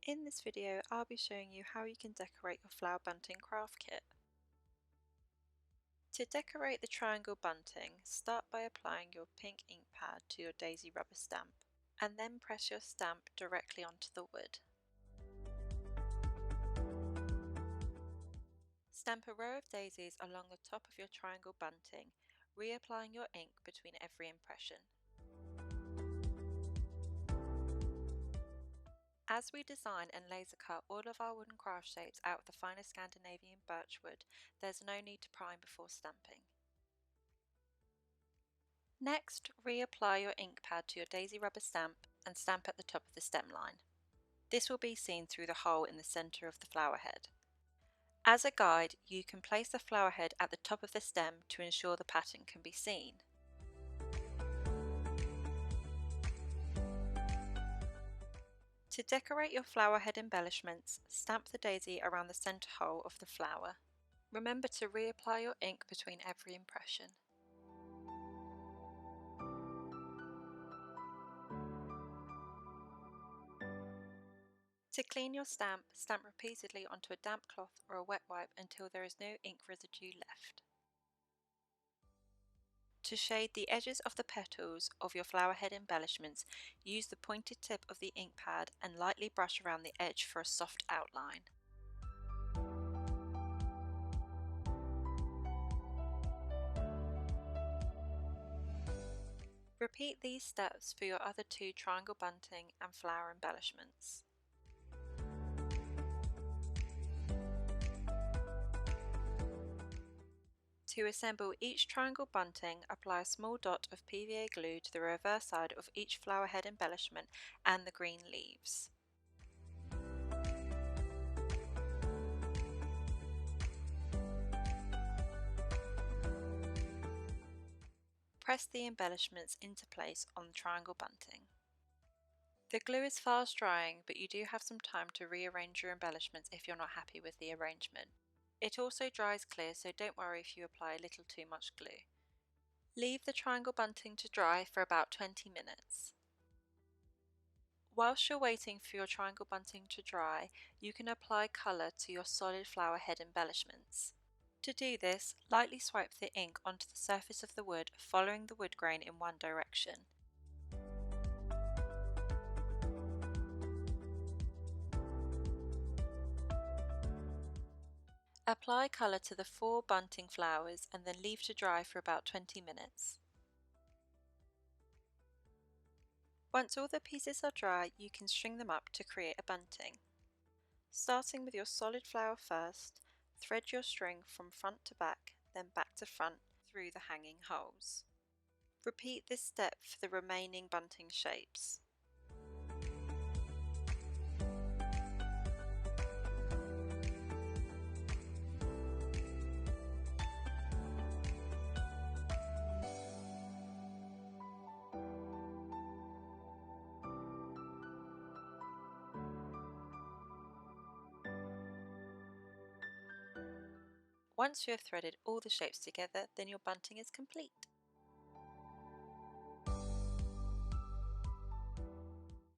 In this video, I'll be showing you how you can decorate your Flower Bunting Craft Kit. To decorate the triangle bunting, start by applying your pink ink pad to your daisy rubber stamp, and then press your stamp directly onto the wood. Stamp a row of daisies along the top of your triangle bunting, reapplying your ink between every impression. As we design and laser cut all of our wooden craft shapes out of the finest Scandinavian birchwood, there's no need to prime before stamping. Next, reapply your ink pad to your daisy rubber stamp and stamp at the top of the stem line. This will be seen through the hole in the centre of the flower head. As a guide, you can place the flower head at the top of the stem to ensure the pattern can be seen. To decorate your flower head embellishments, stamp the daisy around the centre hole of the flower. Remember to reapply your ink between every impression. To clean your stamp, stamp repeatedly onto a damp cloth or a wet wipe until there is no ink residue left. To shade the edges of the petals of your flower head embellishments, use the pointed tip of the ink pad and lightly brush around the edge for a soft outline. Repeat these steps for your other two triangle bunting and flower embellishments. To assemble each triangle bunting, apply a small dot of PVA glue to the reverse side of each flower head embellishment and the green leaves. Press the embellishments into place on the triangle bunting. The glue is fast drying, but you do have some time to rearrange your embellishments if you're not happy with the arrangement. It also dries clear, so don't worry if you apply a little too much glue. Leave the triangle bunting to dry for about 20 minutes. Whilst you're waiting for your triangle bunting to dry, you can apply colour to your solid flower head embellishments. To do this, lightly swipe the ink onto the surface of the wood, following the wood grain in one direction. Apply colour to the 4 bunting flowers and then leave to dry for about 20 minutes. Once all the pieces are dry, you can string them up to create a bunting. Starting with your solid flower first, thread your string from front to back, then back to front through the hanging holes. Repeat this step for the remaining bunting shapes. Once you have threaded all the shapes together, then your bunting is complete.